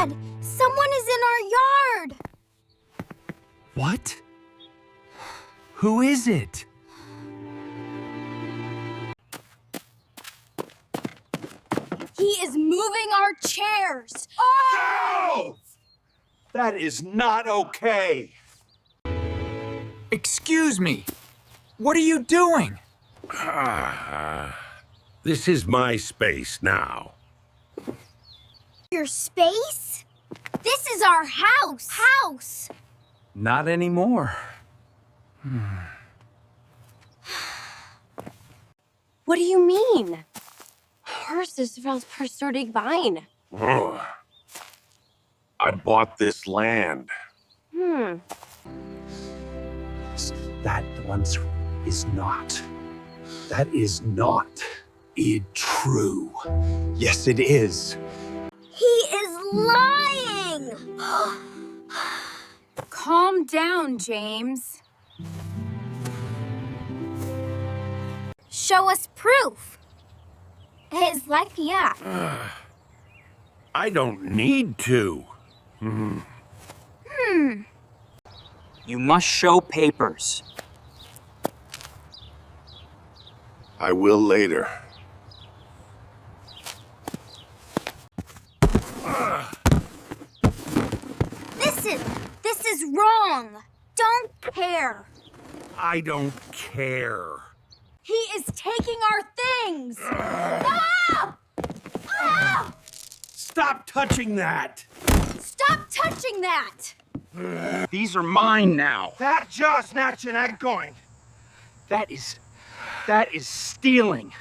Dad! Someone is in our yard! What? Who is it? He is moving our chairs! Oh! That is not okay. Excuse me. What are you doing? This is my space now. Your space? This is our house! Not anymore. What do you mean? Hers is per sturdig vine. I bought this land. That once is not. That is not true. Yes, it is. He is lying! Calm down, James. Show us proof. His life, yeah. I don't need to. You must show papers. I will later. This is wrong. Don't care. I don't care. He is taking our things. Ah! Ah! Stop touching that! Stop touching that. These are mine now. That just snatching that going. That is stealing.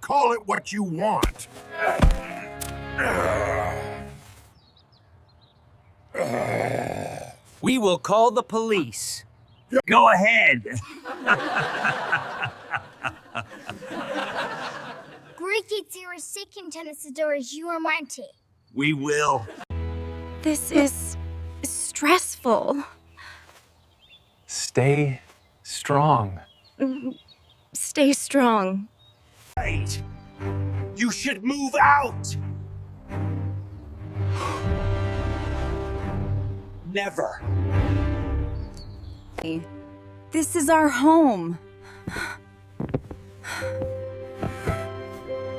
Call it what you want. We will call the police. Go ahead. We will. This is stressful. Stay strong. Stay strong. Right. You should move out. Never. This is our home.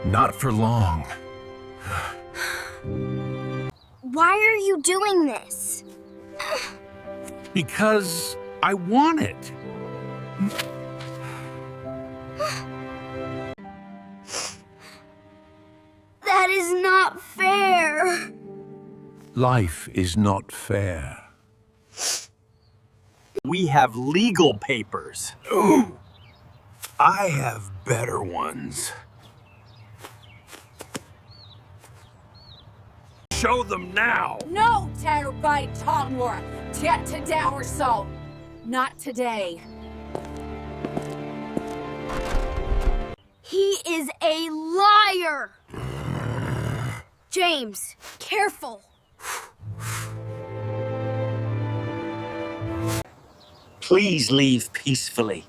Not for long. Why are you doing this? Because I want it. That is not fair. Life is not fair. We have legal papers. Ooh, I have better ones. Show them now. No, Tatterbite Tongworth. Tet to dower so. Not today. He is a liar. James, careful. Please leave peacefully.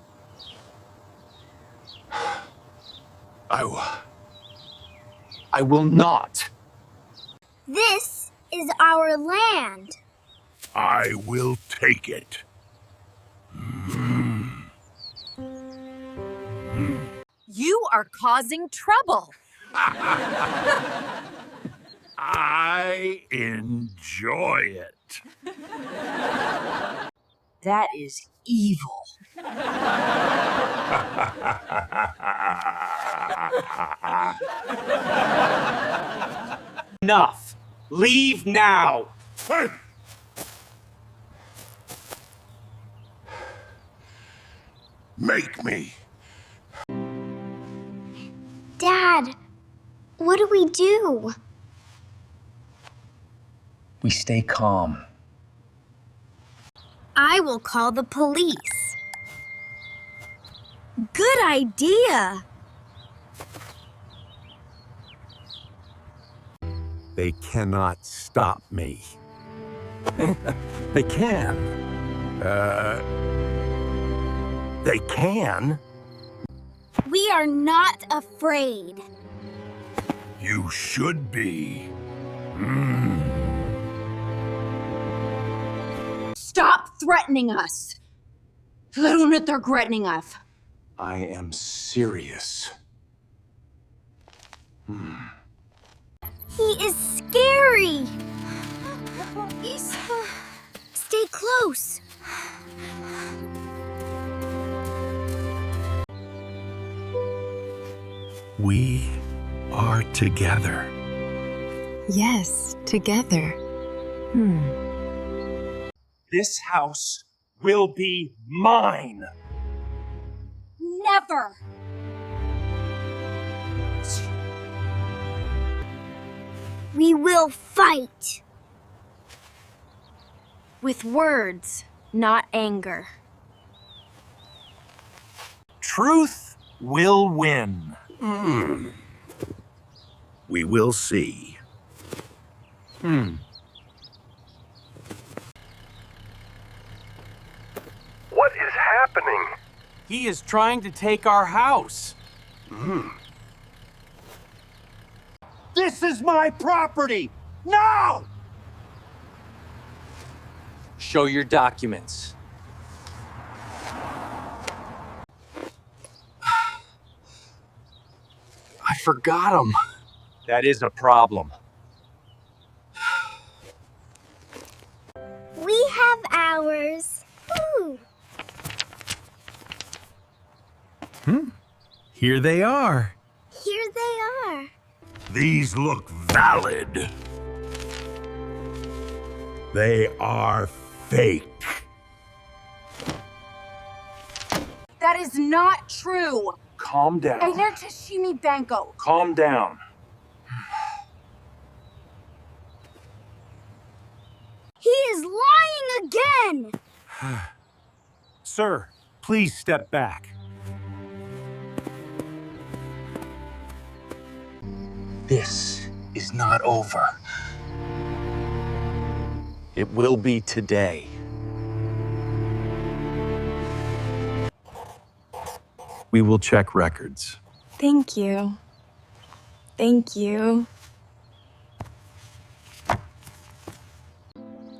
I will not. This is our land. I will take it. You are causing trouble. I enjoy it. That is evil. Enough. Leave now. Make me. Dad, what do we do? We stay calm. I will call the police. Good idea. They cannot stop me. They can. They can. We are not afraid. You should be. Stop threatening us. Lärun inte threatening us. I am serious. He is scary. Stay close. We are together. Yes, together. This house will be mine. Never. We will fight. With words, not anger. Truth will win. We will see. What is happening? He is trying to take our house. This is my property. No! Show your documents. I forgot them. That is a problem. We have ours. Ooh. Here they are. Here they are. These look valid. They are fake. That is not true. Calm down. Einer Tashimi Banko. Calm down. He is lying again. Sir, please step back. This is not over. It will be today. We will check records. Thank you. Thank you.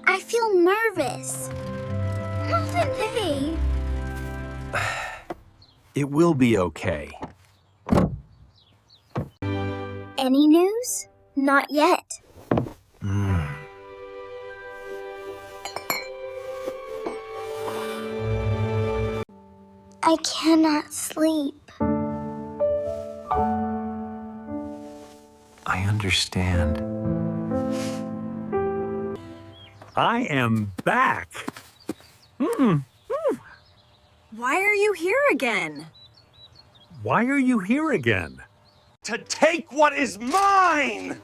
I feel nervous. Hey. It will be okay. Any news? Not yet. I cannot sleep. I understand. I am back. Why are you here again? Why are you here again? To take what is mine!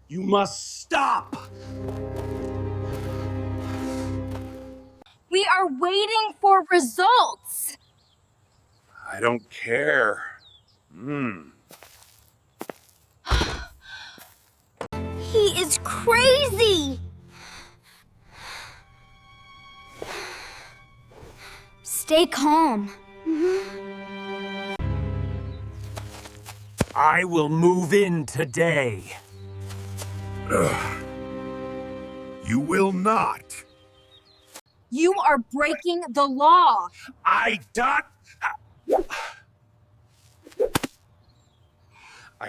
You must stop! We are waiting for results. I don't care. He is crazy. Stay calm. I will move in today. You will not. You are breaking the law. I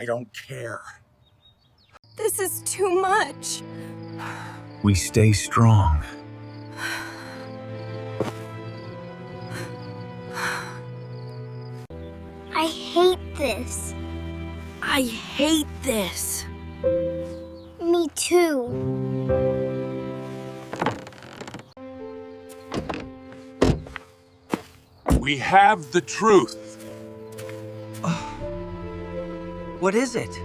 don't care. This is too much. We stay strong. I hate this. I hate this. Me too. We have the truth. What is it?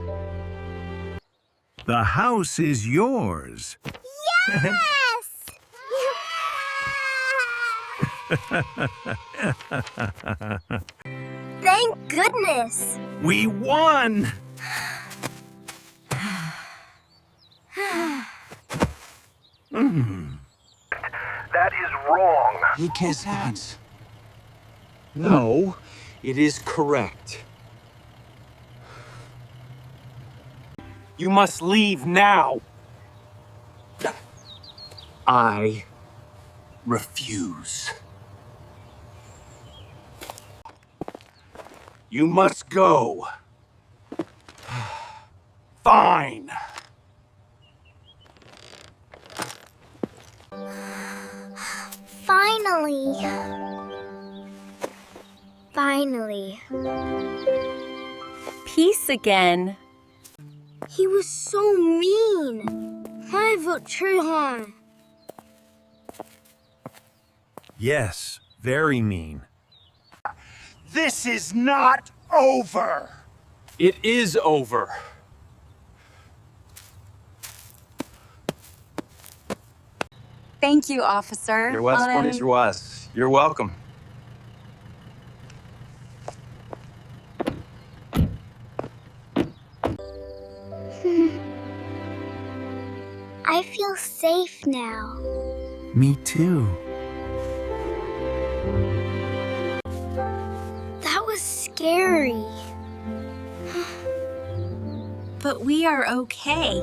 The house is yours. Yes! Thank goodness. We won. That is wrong. You can't. No, it is correct. You must leave now. I refuse. You must go. Fine. Finally. Finally. Peace again. He was so mean. I vote Trehan. Yes, very mean. This is not over. It is over. Thank you, officer. You're welcome. I feel safe now. Me too. That was scary. But we are okay.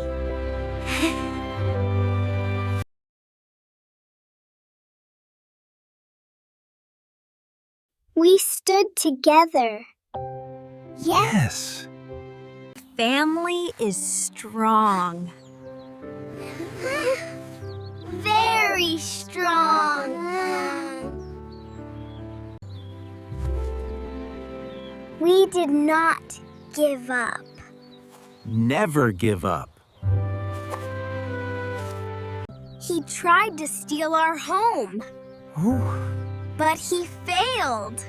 We stood together. Yes. Family is strong. Very strong. We did not give up. Never give up. He tried to steal our home, Oh. but he failed.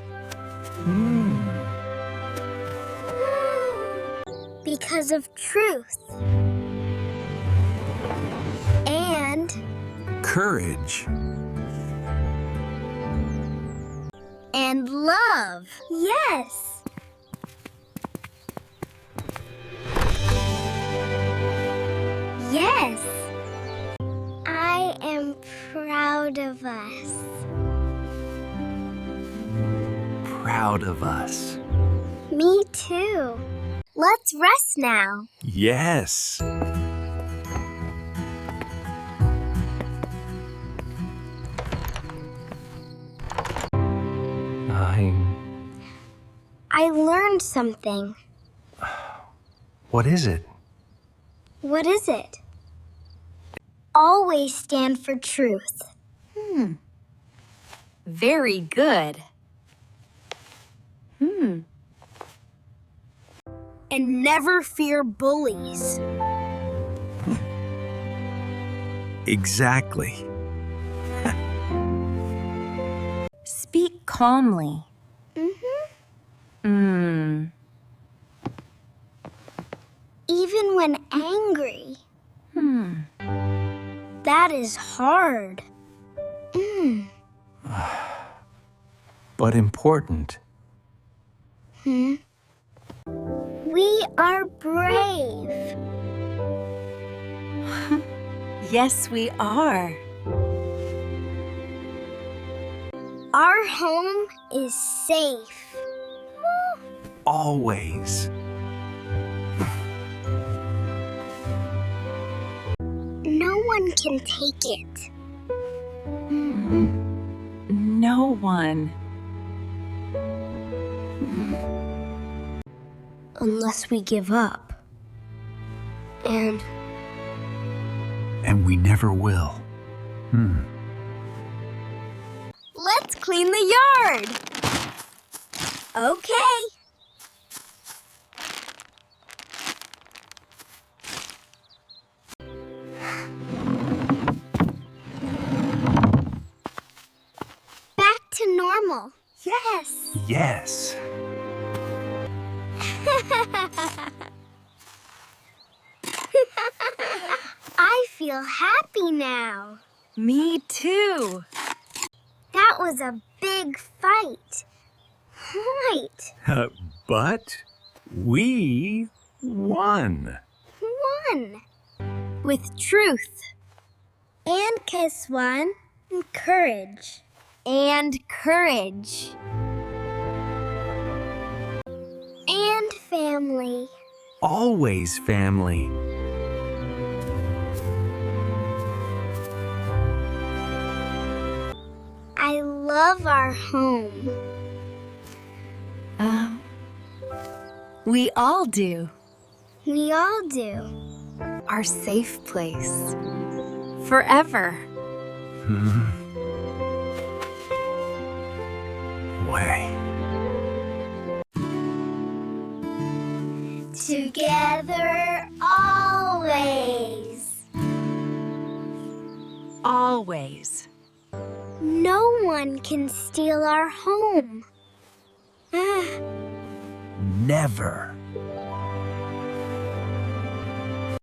Because of truth. And Courage. love. Yes. Yes. I am proud of us. Proud of us. Me too. Let's rest now. Yes. I learned something. What is it? What is it? Always stand for truth. Very good. And never fear bullies. Exactly. Speak calmly. Even when angry. That is hard. But important. We are brave. Yes, we are. Our home is safe. Always. No one can take it. No one. Unless we give up. And And we never will. let's clean the yard. Okay. Back to normal. Yes. Yes. I feel happy now. Me too. That was a big fight. Right. But we won. One. With truth. And Kiswan. And courage. And courage. And family. always family. I love our home. We all do. We all do. Our safe place. Forever. Way. Together always. Always. No one can steal our home. Never.